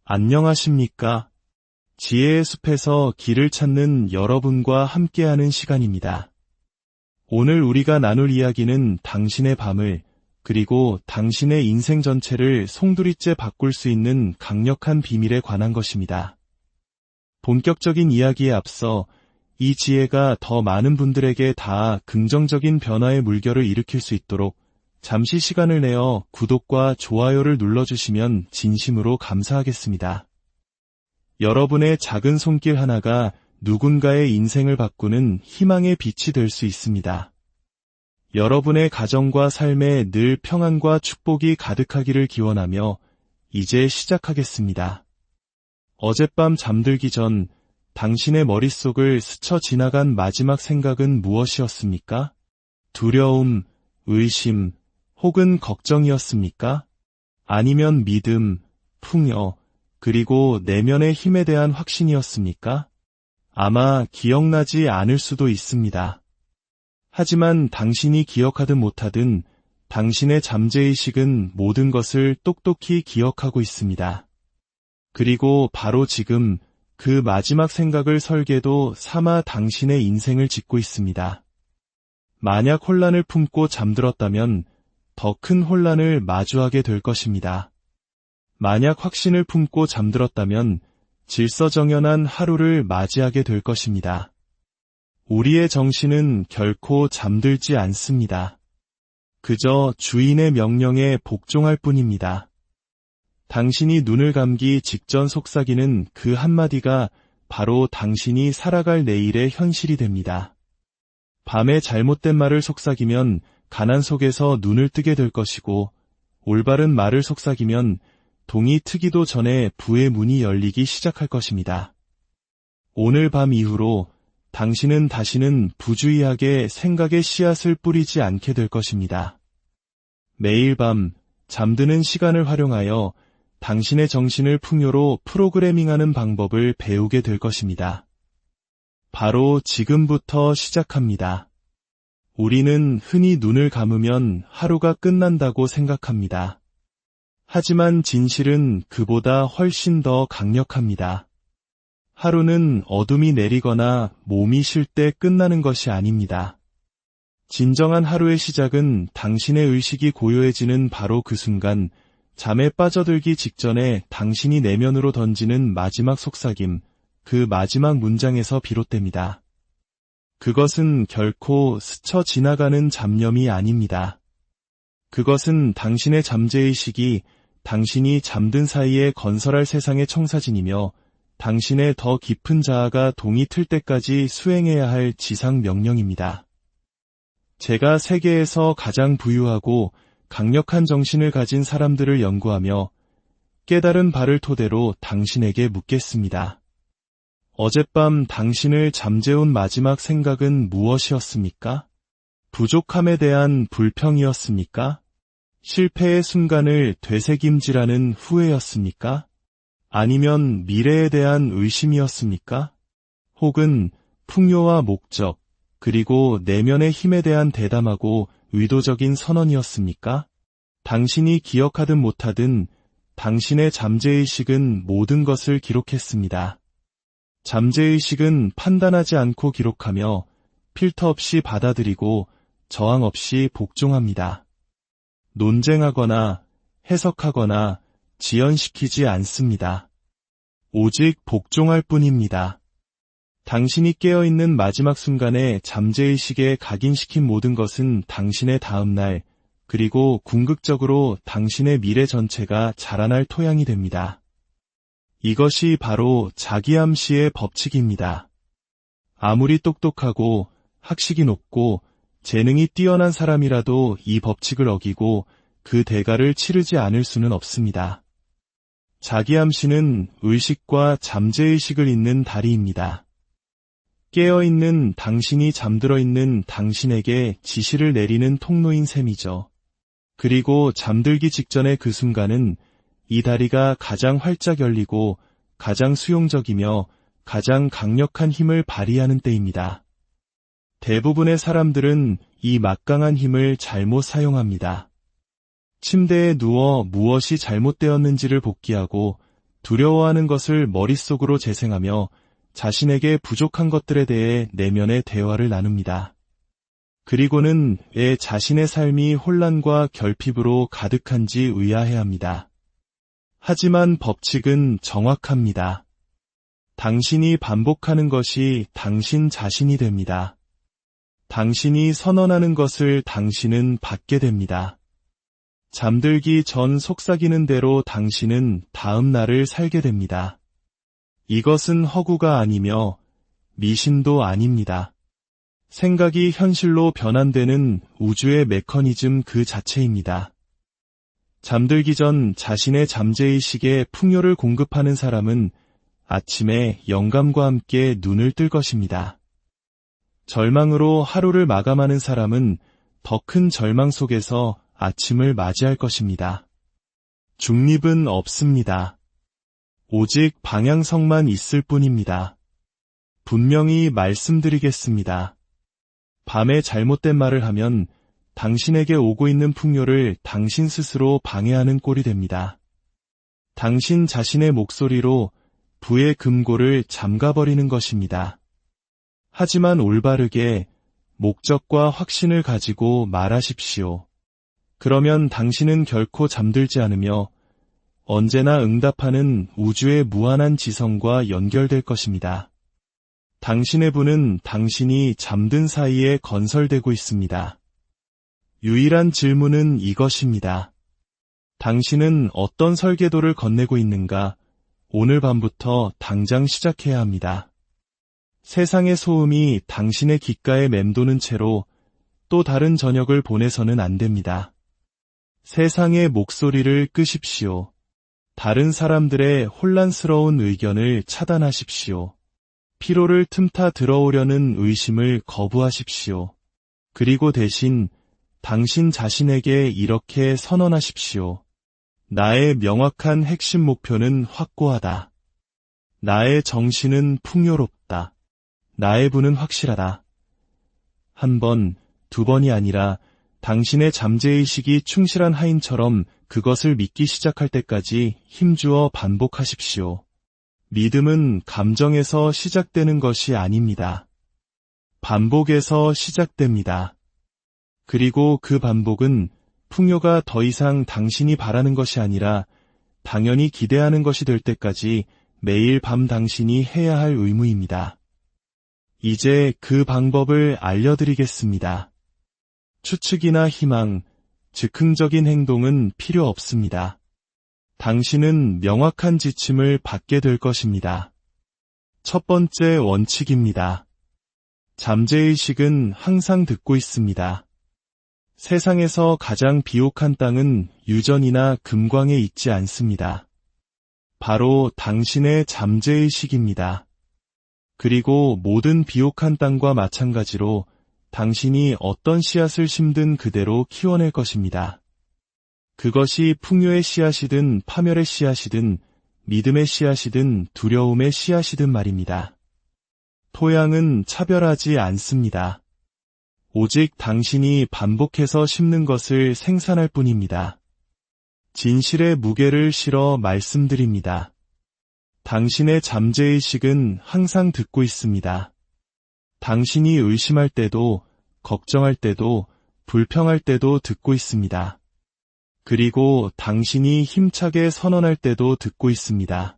안녕하십니까? 지혜의 숲에서 길을 찾는 여러분과 함께하는 시간입니다. 오늘 우리가 나눌 이야기는 당신의 밤을, 그리고 당신의 인생 전체를 송두리째 바꿀 수 있는 강력한 비밀에 관한 것입니다. 본격적인 이야기에 앞서 이 지혜가 더 많은 분들에게 닿아 긍정적인 변화의 물결을 일으킬 수 있도록 잠시 시간을 내어 구독과 좋아요를 눌러주시면 진심으로 감사하겠습니다. 여러분의 작은 손길 하나가 누군가의 인생을 바꾸는 희망의 빛이 될 수 있습니다. 여러분의 가정과 삶에 늘 평안과 축복이 가득하기를 기원하며 이제 시작하겠습니다. 어젯밤 잠들기 전 당신의 머릿속을 스쳐 지나간 마지막 생각은 무엇이었습니까? 두려움, 의심, 혹은 걱정이었습니까? 아니면 믿음, 풍요, 그리고 내면의 힘에 대한 확신이었습니까? 아마 기억나지 않을 수도 있습니다. 하지만 당신이 기억하든 못하든 당신의 잠재의식은 모든 것을 똑똑히 기억하고 있습니다. 그리고 바로 지금 그 마지막 생각을 설계도 삼아 당신의 인생을 짓고 있습니다. 만약 혼란을 품고 잠들었다면 더 큰 혼란을 마주하게 될 것입니다. 만약 확신을 품고 잠들었다면 질서정연한 하루를 맞이하게 될 것입니다. 우리의 정신은 결코 잠들지 않습니다. 그저 주인의 명령에 복종할 뿐입니다. 당신이 눈을 감기 직전 속삭이는 그 한마디가 바로 당신이 살아갈 내일의 현실이 됩니다. 밤에 잘못된 말을 속삭이면 가난 속에서 눈을 뜨게 될 것이고, 올바른 말을 속삭이면 동이 트기도 전에 부의 문이 열리기 시작할 것입니다. 오늘 밤 이후로 당신은 다시는 부주의하게 생각의 씨앗을 뿌리지 않게 될 것입니다. 매일 밤 잠드는 시간을 활용하여 당신의 정신을 풍요로 프로그래밍하는 방법을 배우게 될 것입니다. 바로 지금부터 시작합니다. 우리는 흔히 눈을 감으면 하루가 끝난다고 생각합니다. 하지만 진실은 그보다 훨씬 더 강력합니다. 하루는 어둠이 내리거나 몸이 쉴 때 끝나는 것이 아닙니다. 진정한 하루의 시작은 당신의 의식이 고요해지는 바로 그 순간, 잠에 빠져들기 직전에 당신이 내면으로 던지는 마지막 속삭임, 그 마지막 문장에서 비롯됩니다. 그것은 결코 스쳐 지나가는 잡념이 아닙니다. 그것은 당신의 잠재의식이 당신이 잠든 사이에 건설할 세상의 청사진이며 당신의 더 깊은 자아가 동이 틀 때까지 수행해야 할 지상 명령입니다. 제가 세계에서 가장 부유하고 강력한 정신을 가진 사람들을 연구하며 깨달은 바를 토대로 당신에게 묻겠습니다. 어젯밤 당신을 잠재운 마지막 생각은 무엇이었습니까? 부족함에 대한 불평이었습니까? 실패의 순간을 되새김질하는 후회였습니까? 아니면 미래에 대한 의심이었습니까? 혹은 풍요와 목적, 그리고 내면의 힘에 대한 대담하고 의도적인 선언이었습니까? 당신이 기억하든 못하든 당신의 잠재의식은 모든 것을 기록했습니다. 잠재의식은 판단하지 않고 기록하며 필터 없이 받아들이고 저항 없이 복종합니다. 논쟁하거나 해석하거나 지연시키지 않습니다. 오직 복종할 뿐입니다. 당신이 깨어있는 마지막 순간에 잠재의식에 각인시킨 모든 것은 당신의 다음날, 그리고 궁극적으로 당신의 미래 전체가 자라날 토양이 됩니다. 이것이 바로 자기암시의 법칙입니다. 아무리 똑똑하고 학식이 높고 재능이 뛰어난 사람이라도 이 법칙을 어기고 그 대가를 치르지 않을 수는 없습니다. 자기암시는 의식과 잠재의식을 잇는 다리입니다. 깨어있는 당신이 잠들어 있는 당신에게 지시를 내리는 통로인 셈이죠. 그리고 잠들기 직전의 그 순간은 이 다리가 가장 활짝 열리고 가장 수용적이며 가장 강력한 힘을 발휘하는 때입니다. 대부분의 사람들은 이 막강한 힘을 잘못 사용합니다. 침대에 누워 무엇이 잘못되었는지를 복기하고 두려워하는 것을 머릿속으로 재생하며 자신에게 부족한 것들에 대해 내면의 대화를 나눕니다. 그리고는 왜 자신의 삶이 혼란과 결핍으로 가득한지 의아해합니다. 하지만 법칙은 정확합니다. 당신이 반복하는 것이 당신 자신이 됩니다. 당신이 선언하는 것을 당신은 받게 됩니다. 잠들기 전 속삭이는 대로 당신은 다음 날을 살게 됩니다. 이것은 허구가 아니며 미신도 아닙니다. 생각이 현실로 변환되는 우주의 메커니즘 그 자체입니다. 잠들기 전 자신의 잠재의식에 풍요를 공급하는 사람은 아침에 영감과 함께 눈을 뜰 것입니다. 절망으로 하루를 마감하는 사람은 더 큰 절망 속에서 아침을 맞이할 것입니다. 중립은 없습니다. 오직 방향성만 있을 뿐입니다. 분명히 말씀드리겠습니다. 밤에 잘못된 말을 하면 당신에게 오고 있는 풍요를 당신 스스로 방해하는 꼴이 됩니다. 당신 자신의 목소리로 부의 금고를 잠가버리는 것입니다. 하지만 올바르게 목적과 확신을 가지고 말하십시오. 그러면 당신은 결코 잠들지 않으며 언제나 응답하는 우주의 무한한 지성과 연결될 것입니다. 당신의 부는 당신이 잠든 사이에 건설되고 있습니다. 유일한 질문은 이것입니다. 당신은 어떤 설계도를 건네고 있는가? 오늘 밤부터 당장 시작해야 합니다. 세상의 소음이 당신의 귓가에 맴도는 채로 또 다른 저녁을 보내서는 안 됩니다. 세상의 목소리를 끄십시오. 다른 사람들의 혼란스러운 의견을 차단하십시오. 피로를 틈타 들어오려는 의심을 거부하십시오. 그리고 대신 당신 자신에게 이렇게 선언하십시오. 나의 명확한 핵심 목표는 확고하다. 나의 정신은 풍요롭다. 나의 부는 확실하다. 한 번, 두 번이 아니라 당신의 잠재의식이 충실한 하인처럼 그것을 믿기 시작할 때까지 힘주어 반복하십시오. 믿음은 감정에서 시작되는 것이 아닙니다. 반복에서 시작됩니다. 그리고 그 반복은 풍요가 더 이상 당신이 바라는 것이 아니라 당연히 기대하는 것이 될 때까지 매일 밤 당신이 해야 할 의무입니다. 이제 그 방법을 알려드리겠습니다. 추측이나 희망, 즉흥적인 행동은 필요 없습니다. 당신은 명확한 지침을 받게 될 것입니다. 첫 번째 원칙입니다. 잠재의식은 항상 듣고 있습니다. 세상에서 가장 비옥한 땅은 유전이나 금광에 있지 않습니다. 바로 당신의 잠재의식입니다. 그리고 모든 비옥한 땅과 마찬가지로 당신이 어떤 씨앗을 심든 그대로 키워낼 것입니다. 그것이 풍요의 씨앗이든 파멸의 씨앗이든 믿음의 씨앗이든 두려움의 씨앗이든 말입니다. 토양은 차별하지 않습니다. 오직 당신이 반복해서 심는 것을 생산할 뿐입니다. 진실의 무게를 실어 말씀드립니다. 당신의 잠재의식은 항상 듣고 있습니다. 당신이 의심할 때도, 걱정할 때도, 불평할 때도 듣고 있습니다. 그리고 당신이 힘차게 선언할 때도 듣고 있습니다.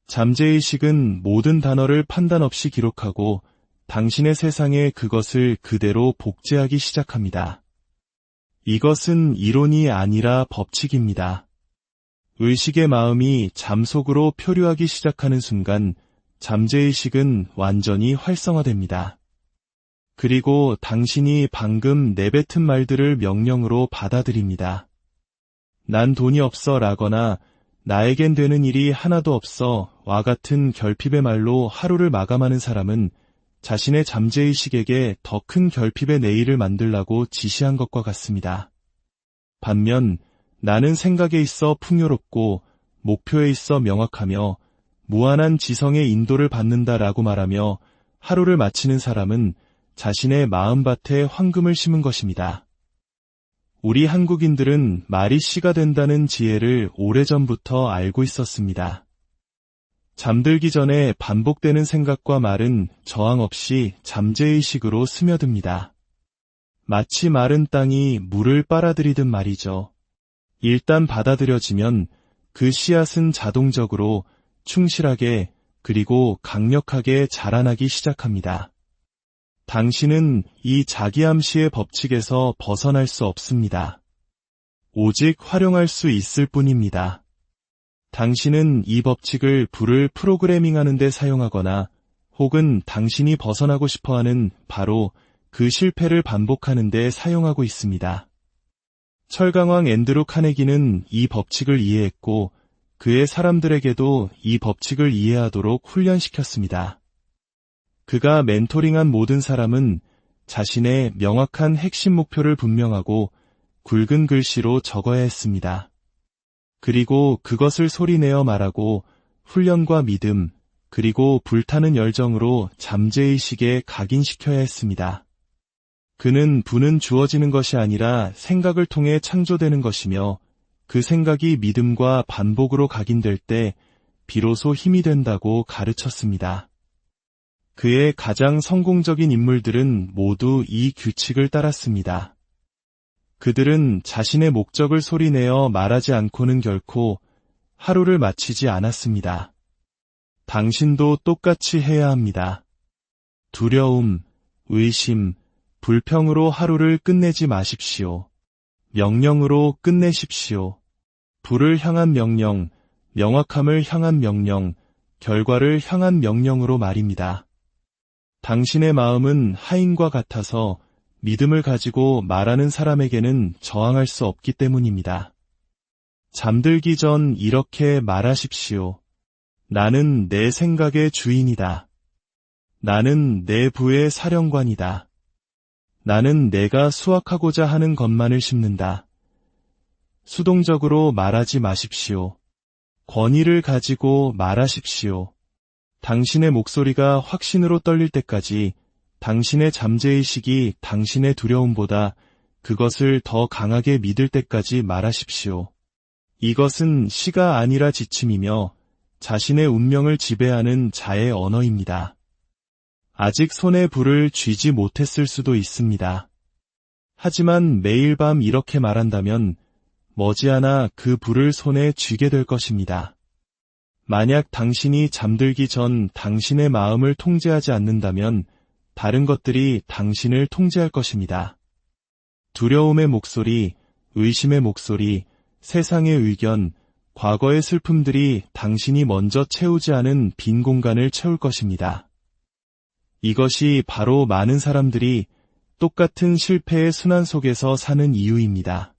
잠재의식은 모든 단어를 판단 없이 기록하고 당신의 세상에 그것을 그대로 복제하기 시작합니다. 이것은 이론이 아니라 법칙입니다. 의식의 마음이 잠속으로 표류하기 시작하는 순간 잠재의식은 완전히 활성화됩니다. 그리고 당신이 방금 내뱉은 말들을 명령으로 받아들입니다. 난 돈이 없어 라거나 나에겐 되는 일이 하나도 없어 와 같은 결핍의 말로 하루를 마감하는 사람은 자신의 잠재의식에게 더 큰 결핍의 내일을 만들라고 지시한 것과 같습니다. 반면 나는 생각에 있어 풍요롭고 목표에 있어 명확하며 무한한 지성의 인도를 받는다라고 말하며 하루를 마치는 사람은 자신의 마음밭에 황금을 심은 것입니다. 우리 한국인들은 말이 씨가 된다는 지혜를 오래전부터 알고 있었습니다. 잠들기 전에 반복되는 생각과 말은 저항 없이 잠재의식으로 스며듭니다. 마치 마른 땅이 물을 빨아들이듯 말이죠. 일단 받아들여지면 그 씨앗은 자동적으로 충실하게 그리고 강력하게 자라나기 시작합니다. 당신은 이 자기암시의 법칙에서 벗어날 수 없습니다. 오직 활용할 수 있을 뿐입니다. 당신은 이 법칙을 불을 프로그래밍하는 데 사용하거나 혹은 당신이 벗어나고 싶어하는 바로 그 실패를 반복하는 데 사용하고 있습니다. 철강왕 앤드루 카네기는 이 법칙을 이해했고 그의 사람들에게도 이 법칙을 이해하도록 훈련시켰습니다. 그가 멘토링한 모든 사람은 자신의 명확한 핵심 목표를 분명하고 굵은 글씨로 적어야 했습니다. 그리고 그것을 소리내어 말하고 훈련과 믿음, 그리고 불타는 열정으로 잠재의식에 각인시켜야 했습니다. 그는 부는 주어지는 것이 아니라 생각을 통해 창조되는 것이며 그 생각이 믿음과 반복으로 각인될 때 비로소 힘이 된다고 가르쳤습니다. 그의 가장 성공적인 인물들은 모두 이 규칙을 따랐습니다. 그들은 자신의 목적을 소리내어 말하지 않고는 결코 하루를 마치지 않았습니다. 당신도 똑같이 해야 합니다. 두려움, 의심, 불평으로 하루를 끝내지 마십시오. 명령으로 끝내십시오. 불을 향한 명령, 명확함을 향한 명령, 결과를 향한 명령으로 말입니다. 당신의 마음은 하인과 같아서 믿음을 가지고 말하는 사람에게는 저항할 수 없기 때문입니다. 잠들기 전 이렇게 말하십시오. 나는 내 생각의 주인이다. 나는 내 부의 사령관이다. 나는 내가 수확하고자 하는 것만을 심는다. 수동적으로 말하지 마십시오. 권위를 가지고 말하십시오. 당신의 목소리가 확신으로 떨릴 때까지 당신의 잠재의식이 당신의 두려움보다 그것을 더 강하게 믿을 때까지 말하십시오. 이것은 시가 아니라 지침이며 자신의 운명을 지배하는 자의 언어입니다. 아직 손에 불을 쥐지 못했을 수도 있습니다. 하지만 매일 밤 이렇게 말한다면 머지않아 그 불을 손에 쥐게 될 것입니다. 만약 당신이 잠들기 전 당신의 마음을 통제하지 않는다면 다른 것들이 당신을 통제할 것입니다. 두려움의 목소리, 의심의 목소리, 세상의 의견, 과거의 슬픔들이 당신이 먼저 채우지 않은 빈 공간을 채울 것입니다. 이것이 바로 많은 사람들이 똑같은 실패의 순환 속에서 사는 이유입니다.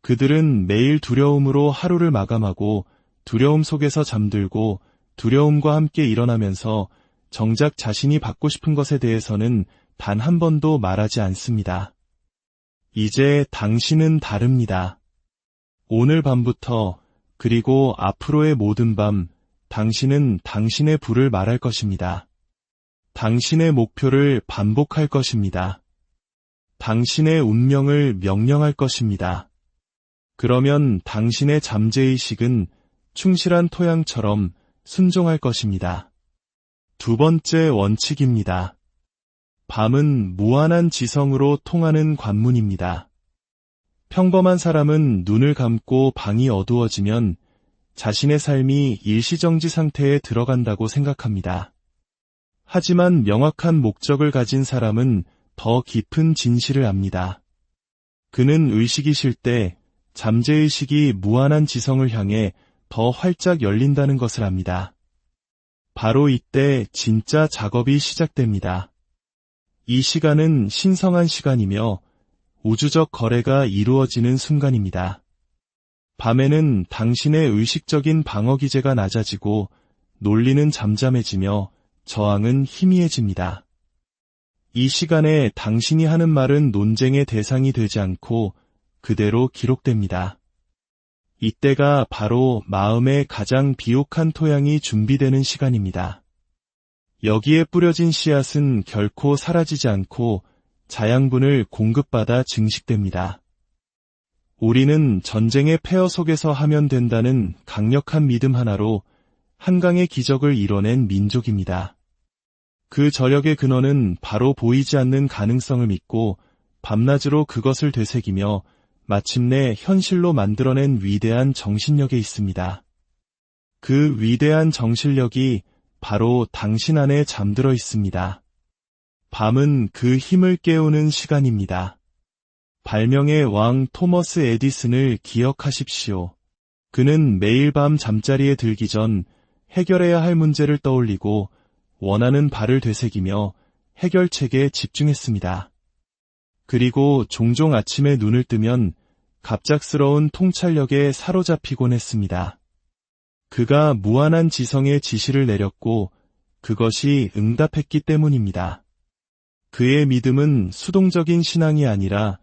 그들은 매일 두려움으로 하루를 마감하고 두려움 속에서 잠들고 두려움과 함께 일어나면서 정작 자신이 받고 싶은 것에 대해서는 단 한 번도 말하지 않습니다. 이제 당신은 다릅니다. 오늘 밤부터 그리고 앞으로의 모든 밤 당신은 당신의 불을 말할 것입니다. 당신의 목표를 반복할 것입니다. 당신의 운명을 명령할 것입니다. 그러면 당신의 잠재의식은 충실한 토양처럼 순종할 것입니다. 두 번째 원칙입니다. 밤은 무한한 지성으로 통하는 관문입니다. 평범한 사람은 눈을 감고 방이 어두워지면 자신의 삶이 일시정지 상태에 들어간다고 생각합니다. 하지만 명확한 목적을 가진 사람은 더 깊은 진실을 압니다. 그는 의식이 쉴 때 잠재의식이 무한한 지성을 향해 더 활짝 열린다는 것을 압니다. 바로 이때 진짜 작업이 시작됩니다. 이 시간은 신성한 시간이며 우주적 거래가 이루어지는 순간입니다. 밤에는 당신의 의식적인 방어 기제가 낮아지고 논리는 잠잠해지며 저항은 희미해집니다. 이 시간에 당신이 하는 말은 논쟁의 대상이 되지 않고 그대로 기록됩니다. 이때가 바로 마음의 가장 비옥한 토양이 준비되는 시간입니다. 여기에 뿌려진 씨앗은 결코 사라지지 않고 자양분을 공급받아 증식됩니다. 우리는 전쟁의 폐허 속에서 하면 된다는 강력한 믿음 하나로 한강의 기적을 이뤄낸 민족입니다. 그 저력의 근원은 바로 보이지 않는 가능성을 믿고 밤낮으로 그것을 되새기며 마침내 현실로 만들어낸 위대한 정신력에 있습니다. 그 위대한 정신력이 바로 당신 안에 잠들어 있습니다. 밤은 그 힘을 깨우는 시간입니다. 발명의 왕 토머스 에디슨을 기억하십시오. 그는 매일 밤 잠자리에 들기 전 해결해야 할 문제를 떠올리고 원하는 바를 되새기며 해결책에 집중했습니다. 그리고 종종 아침에 눈을 뜨면 갑작스러운 통찰력에 사로잡히곤 했습니다. 그가 무한한 지성의 지시를 내렸고 그것이 응답했기 때문입니다. 그의 믿음은 수동적인 신앙이 아니라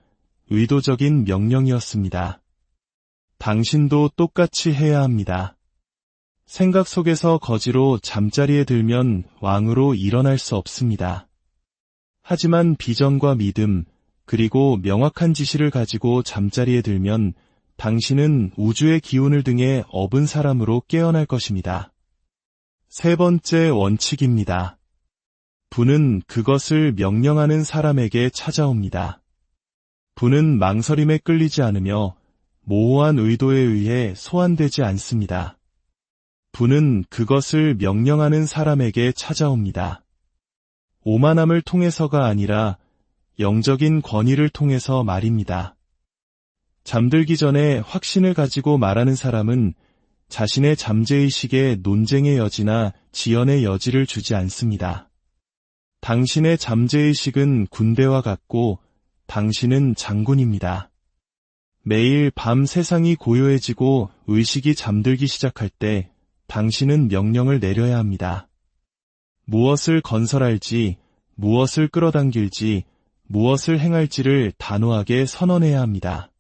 의도적인 명령이었습니다. 당신도 똑같이 해야 합니다. 생각 속에서 거지로 잠자리에 들면 왕으로 일어날 수 없습니다. 하지만 비전과 믿음, 그리고 명확한 지시를 가지고 잠자리에 들면 당신은 우주의 기운을 등에 업은 사람으로 깨어날 것입니다. 세 번째 원칙입니다. 부는 그것을 명령하는 사람에게 찾아옵니다. 부는 망설임에 끌리지 않으며 모호한 의도에 의해 소환되지 않습니다. 부는 그것을 명령하는 사람에게 찾아옵니다. 오만함을 통해서가 아니라 영적인 권위를 통해서 말입니다. 잠들기 전에 확신을 가지고 말하는 사람은 자신의 잠재의식에 논쟁의 여지나 지연의 여지를 주지 않습니다. 당신의 잠재의식은 군대와 같고 당신은 장군입니다. 매일 밤 세상이 고요해지고 의식이 잠들기 시작할 때 당신은 명령을 내려야 합니다. 무엇을 건설할지, 무엇을 끌어당길지, 무엇을 행할지를 단호하게 선언해야 합니다.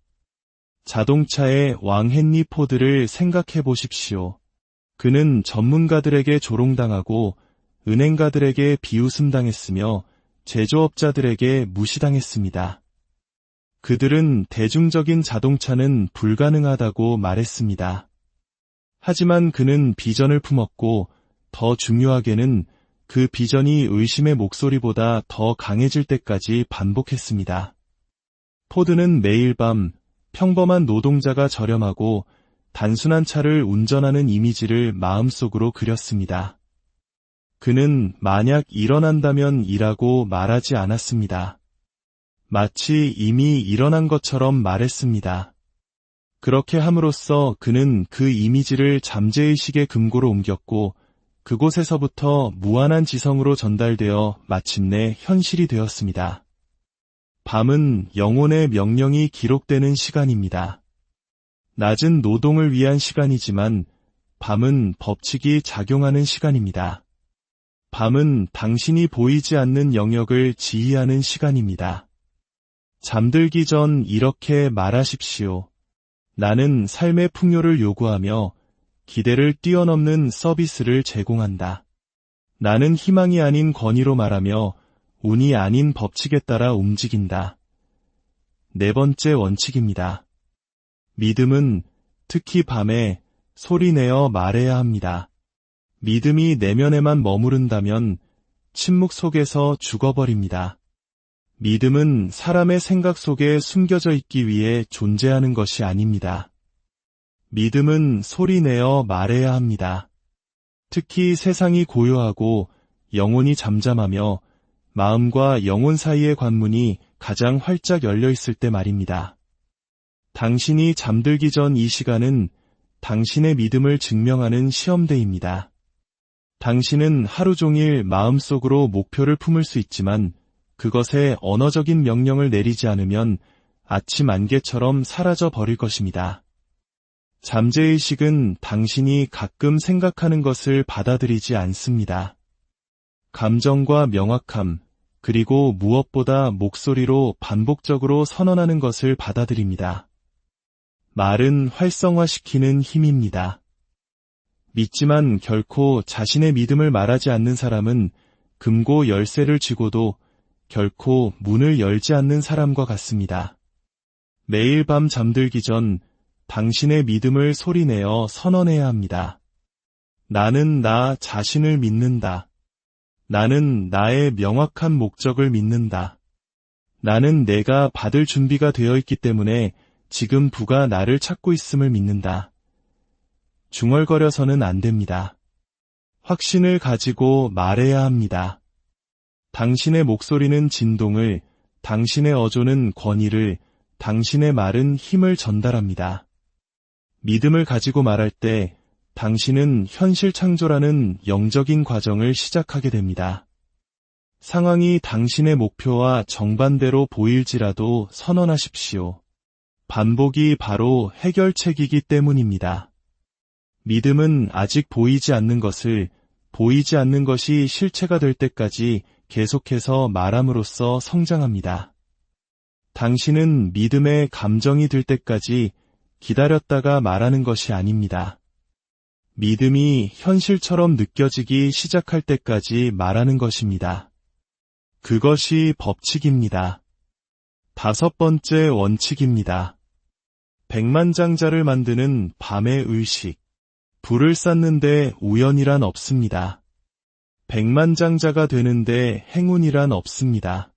자동차의 왕 헨리 포드를 생각해 보십시오. 그는 전문가들에게 조롱당하고 은행가들에게 비웃음당했으며 제조업자들에게 무시당했습니다. 그들은 대중적인 자동차는 불가능하다고 말했습니다. 하지만 그는 비전을 품었고 더 중요하게는 그 비전이 의심의 목소리보다 더 강해질 때까지 반복했습니다. 포드는 매일 밤 평범한 노동자가 저렴하고 단순한 차를 운전하는 이미지를 마음속으로 그렸습니다. 그는 만약 일어난다면 이라고 말하지 않았습니다. 마치 이미 일어난 것처럼 말했습니다. 그렇게 함으로써 그는 그 이미지를 잠재의식의 금고로 옮겼고 그곳에서부터 무한한 지성으로 전달되어 마침내 현실이 되었습니다. 밤은 영혼의 명령이 기록되는 시간입니다. 낮은 노동을 위한 시간이지만 밤은 법칙이 작용하는 시간입니다. 밤은 당신이 보이지 않는 영역을 지휘하는 시간입니다. 잠들기 전 이렇게 말하십시오. 나는 삶의 풍요를 요구하며 기대를 뛰어넘는 서비스를 제공한다. 나는 희망이 아닌 권위로 말하며 운이 아닌 법칙에 따라 움직인다. 네 번째 원칙입니다. 믿음은 특히 밤에 소리내어 말해야 합니다. 믿음이 내면에만 머무른다면 침묵 속에서 죽어버립니다. 믿음은 사람의 생각 속에 숨겨져 있기 위해 존재하는 것이 아닙니다. 믿음은 소리내어 말해야 합니다. 특히 세상이 고요하고 영혼이 잠잠하며 마음과 영혼 사이의 관문이 가장 활짝 열려 있을 때 말입니다. 당신이 잠들기 전 이 시간은 당신의 믿음을 증명하는 시험대입니다. 당신은 하루 종일 마음속으로 목표를 품을 수 있지만 그것에 언어적인 명령을 내리지 않으면 아침 안개처럼 사라져 버릴 것입니다. 잠재의식은 당신이 가끔 생각하는 것을 받아들이지 않습니다. 감정과 명확함, 그리고 무엇보다 목소리로 반복적으로 선언하는 것을 받아들입니다. 말은 활성화시키는 힘입니다. 믿지만 결코 자신의 믿음을 말하지 않는 사람은 금고 열쇠를 쥐고도 결코 문을 열지 않는 사람과 같습니다. 매일 밤 잠들기 전 당신의 믿음을 소리내어 선언해야 합니다. 나는 나 자신을 믿는다. 나는 나의 명확한 목적을 믿는다. 나는 내가 받을 준비가 되어 있기 때문에 지금 부가 나를 찾고 있음을 믿는다. 중얼거려서는 안 됩니다. 확신을 가지고 말해야 합니다. 당신의 목소리는 진동을, 당신의 어조는 권위를, 당신의 말은 힘을 전달합니다. 믿음을 가지고 말할 때 당신은 현실 창조라는 영적인 과정을 시작하게 됩니다. 상황이 당신의 목표와 정반대로 보일지라도 선언하십시오. 반복이 바로 해결책이기 때문입니다. 믿음은 아직 보이지 않는 것을 보이지 않는 것이 실체가 될 때까지 계속해서 말함으로써 성장합니다. 당신은 믿음의 감정이 들 때까지 기다렸다가 말하는 것이 아닙니다. 믿음이 현실처럼 느껴지기 시작할 때까지 말하는 것입니다. 그것이 법칙입니다. 5번째 원칙입니다. 백만장자를 만드는 밤의 의식. 불을 쌓는데 우연이란 없습니다. 백만장자가 되는데 행운이란 없습니다.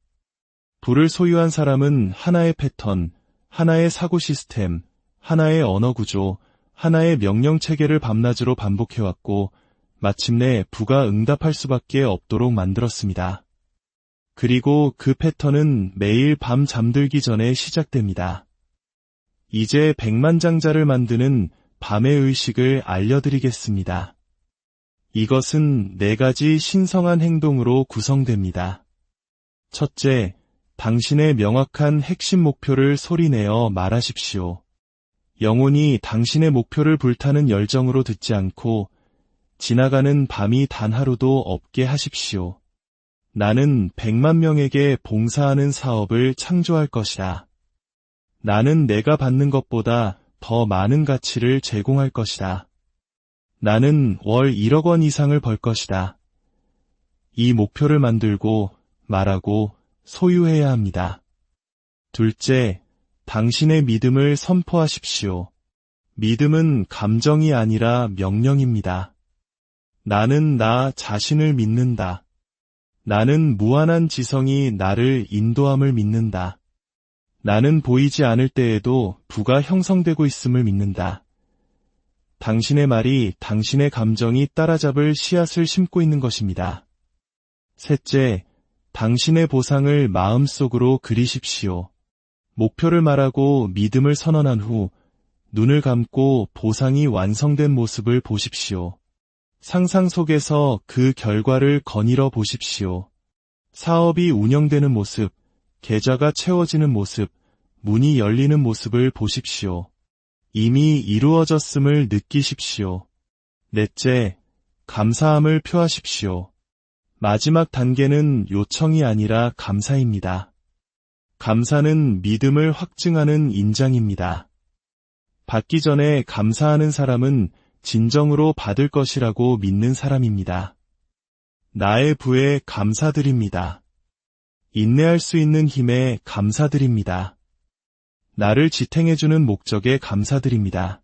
불을 소유한 사람은 하나의 패턴, 하나의 사고 시스템, 하나의 언어 구조, 하나의 명령 체계를 밤낮으로 반복해왔고 마침내 부가 응답할 수밖에 없도록 만들었습니다. 그리고 그 패턴은 매일 밤 잠들기 전에 시작됩니다. 이제 백만장자를 만드는 밤의 의식을 알려드리겠습니다. 이것은 4가지 신성한 행동으로 구성됩니다. 첫째, 당신의 명확한 핵심 목표를 소리내어 말하십시오. 영혼이 당신의 목표를 불타는 열정으로 듣지 않고 지나가는 밤이 단 하루도 없게 하십시오. 나는 100만 명에게 봉사하는 사업을 창조할 것이다. 나는 내가 받는 것보다 더 많은 가치를 제공할 것이다. 나는 월 1억 원 이상을 벌 것이다. 이 목표를 만들고 말하고 소유해야 합니다. 둘째, 당신의 믿음을 선포하십시오. 믿음은 감정이 아니라 명령입니다. 나는 나 자신을 믿는다. 나는 무한한 지성이 나를 인도함을 믿는다. 나는 보이지 않을 때에도 부가 형성되고 있음을 믿는다. 당신의 말이 당신의 감정이 따라잡을 씨앗을 심고 있는 것입니다. 셋째, 당신의 보상을 마음속으로 그리십시오. 목표를 말하고 믿음을 선언한 후 눈을 감고 보상이 완성된 모습을 보십시오. 상상 속에서 그 결과를 거닐어 보십시오. 사업이 운영되는 모습, 계좌가 채워지는 모습, 문이 열리는 모습을 보십시오. 이미 이루어졌음을 느끼십시오. 넷째, 감사함을 표하십시오. 마지막 단계는 요청이 아니라 감사입니다. 감사는 믿음을 확증하는 인장입니다. 받기 전에 감사하는 사람은 진정으로 받을 것이라고 믿는 사람입니다. 나의 부에 감사드립니다. 인내할 수 있는 힘에 감사드립니다. 나를 지탱해주는 목적에 감사드립니다.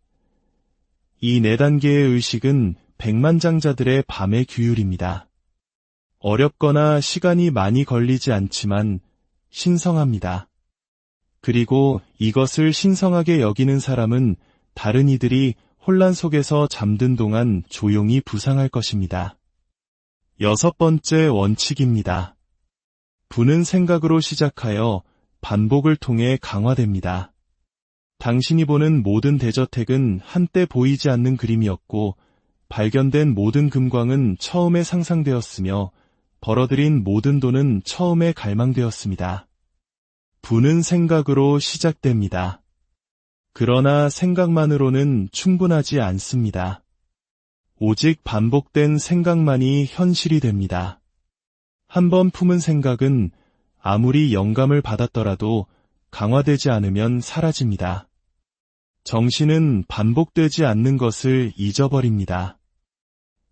이 4단계의 의식은 백만장자들의 밤의 규율입니다. 어렵거나 시간이 많이 걸리지 않지만 신성합니다. 그리고 이것을 신성하게 여기는 사람은 다른 이들이 혼란 속에서 잠든 동안 조용히 부상할 것입니다. 6번째 원칙입니다. 부는 생각으로 시작하여 반복을 통해 강화됩니다. 당신이 보는 모든 대저택은 한때 보이지 않는 그림이었고 발견된 모든 금광은 처음에 상상되었으며 벌어들인 모든 돈은 처음에 갈망되었습니다. 부는 생각으로 시작됩니다. 그러나 생각만으로는 충분하지 않습니다. 오직 반복된 생각만이 현실이 됩니다. 한번 품은 생각은 아무리 영감을 받았더라도 강화되지 않으면 사라집니다. 정신은 반복되지 않는 것을 잊어버립니다.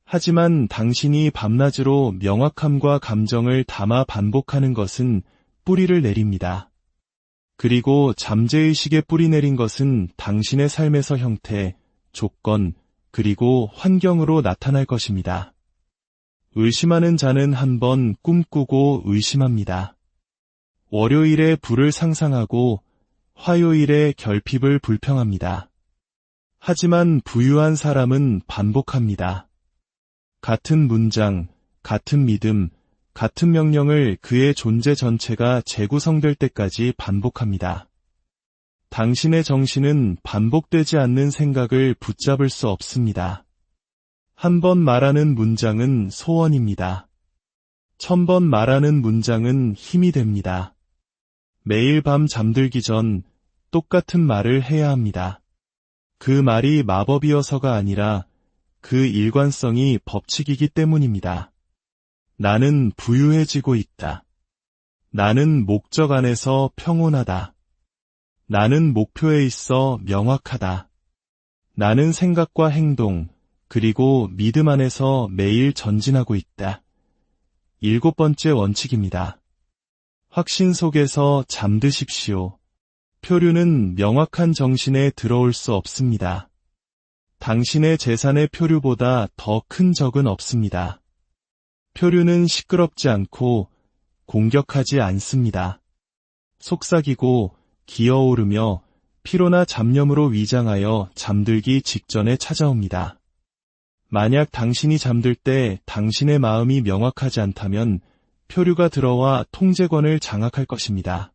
하지만 당신이 밤낮으로 명확함과 감정을 담아 반복하는 것은 뿌리를 내립니다. 그리고 잠재의식에 뿌리 내린 것은 당신의 삶에서 형태, 조건, 그리고 환경으로 나타날 것입니다. 의심하는 자는 한번 꿈꾸고 의심합니다. 월요일에 불을 상상하고 화요일에 결핍을 불평합니다. 하지만 부유한 사람은 반복합니다. 같은 문장, 같은 믿음, 같은 명령을 그의 존재 전체가 재구성될 때까지 반복합니다. 당신의 정신은 반복되지 않는 생각을 붙잡을 수 없습니다. 한 번 말하는 문장은 소원입니다. 1000번 말하는 문장은 힘이 됩니다. 매일 밤 잠들기 전 똑같은 말을 해야 합니다. 그 말이 마법이어서가 아니라 그 일관성이 법칙이기 때문입니다. 나는 부유해지고 있다. 나는 목적 안에서 평온하다. 나는 목표에 있어 명확하다. 나는 생각과 행동, 그리고 믿음 안에서 매일 전진하고 있다. 7번째 원칙입니다. 확신 속에서 잠드십시오. 표류는 명확한 정신에 들어올 수 없습니다. 당신의 재산의 표류보다 더 큰 적은 없습니다. 표류는 시끄럽지 않고 공격하지 않습니다. 속삭이고 기어오르며 피로나 잡념으로 위장하여 잠들기 직전에 찾아옵니다. 만약 당신이 잠들 때 당신의 마음이 명확하지 않다면 표류가 들어와 통제권을 장악할 것입니다.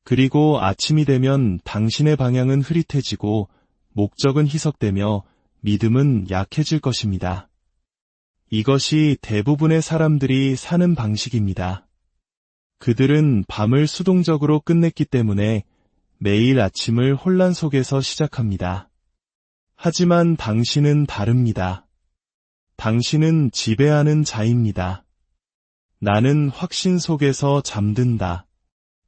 그리고 아침이 되면 당신의 방향은 흐릿해지고 목적은 희석되며 믿음은 약해질 것입니다. 이것이 대부분의 사람들이 사는 방식입니다. 그들은 밤을 수동적으로 끝냈기 때문에 매일 아침을 혼란 속에서 시작합니다. 하지만 당신은 다릅니다. 당신은 지배하는 자입니다. 나는 확신 속에서 잠든다.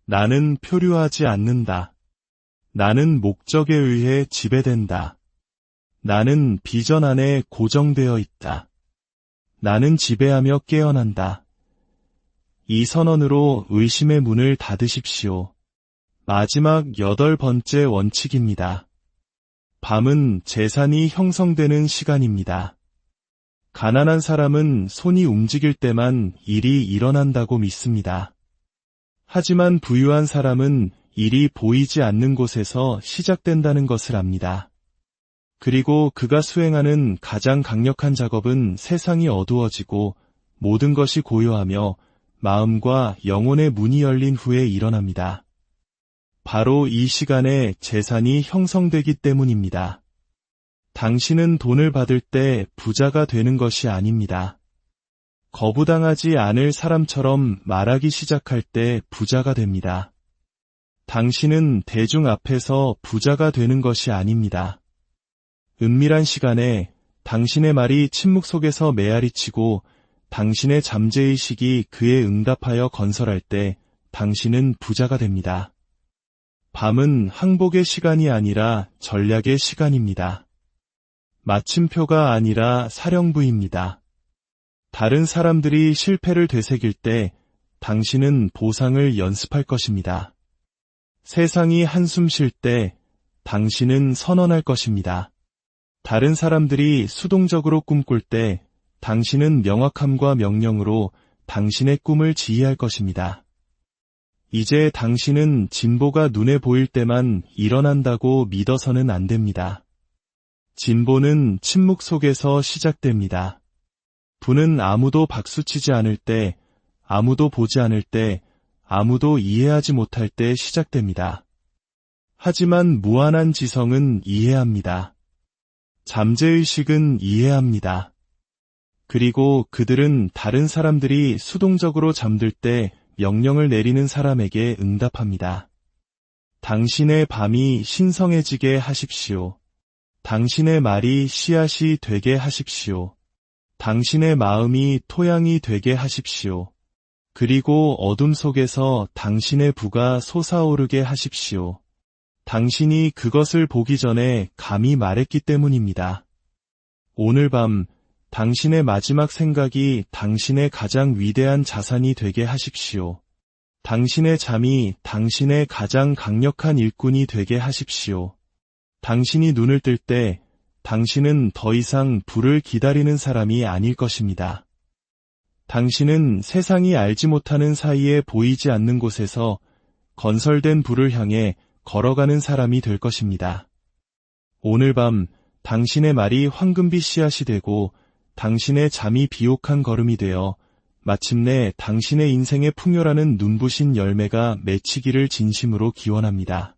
나는 표류하지 않는다. 나는 목적에 의해 지배된다. 나는 비전 안에 고정되어 있다. 나는 지배하며 깨어난다. 이 선언으로 의심의 문을 닫으십시오. 마지막 8번째 원칙입니다. 밤은 재산이 형성되는 시간입니다. 가난한 사람은 손이 움직일 때만 일이 일어난다고 믿습니다. 하지만 부유한 사람은 일이 보이지 않는 곳에서 시작된다는 것을 압니다. 그리고 그가 수행하는 가장 강력한 작업은 세상이 어두워지고 모든 것이 고요하며 마음과 영혼의 문이 열린 후에 일어납니다. 바로 이 시간에 재산이 형성되기 때문입니다. 당신은 돈을 받을 때 부자가 되는 것이 아닙니다. 거부당하지 않을 사람처럼 말하기 시작할 때 부자가 됩니다. 당신은 대중 앞에서 부자가 되는 것이 아닙니다. 은밀한 시간에 당신의 말이 침묵 속에서 메아리치고 당신의 잠재의식이 그에 응답하여 건설할 때 당신은 부자가 됩니다. 밤은 항복의 시간이 아니라 전략의 시간입니다. 마침표가 아니라 사령부입니다. 다른 사람들이 실패를 되새길 때 당신은 보상을 연습할 것입니다. 세상이 한숨 쉴 때 당신은 선언할 것입니다. 다른 사람들이 수동적으로 꿈꿀 때 당신은 명확함과 명령으로 당신의 꿈을 지휘할 것입니다. 이제 당신은 진보가 눈에 보일 때만 일어난다고 믿어서는 안 됩니다. 진보는 침묵 속에서 시작됩니다. 부는 아무도 박수치지 않을 때, 아무도 보지 않을 때, 아무도 이해하지 못할 때 시작됩니다. 하지만 무한한 지성은 이해합니다. 잠재의식은 이해합니다. 그리고 그들은 다른 사람들이 수동적으로 잠들 때 명령을 내리는 사람에게 응답합니다. 당신의 밤이 신성해지게 하십시오. 당신의 말이 씨앗이 되게 하십시오. 당신의 마음이 토양이 되게 하십시오. 그리고 어둠 속에서 당신의 부가 솟아오르게 하십시오. 당신이 그것을 보기 전에 감히 말했기 때문입니다. 오늘 밤 당신의 마지막 생각이 당신의 가장 위대한 자산이 되게 하십시오. 당신의 잠이 당신의 가장 강력한 일꾼이 되게 하십시오. 당신이 눈을 뜰 때 당신은 더 이상 불을 기다리는 사람이 아닐 것입니다. 당신은 세상이 알지 못하는 사이에 보이지 않는 곳에서 건설된 불을 향해 걸어가는 사람이 될 것입니다. 오늘 밤 당신의 말이 황금빛 씨앗이 되고 당신의 잠이 비옥한 걸음이 되어 마침내 당신의 인생에 풍요라는 눈부신 열매가 맺히기를 진심으로 기원합니다.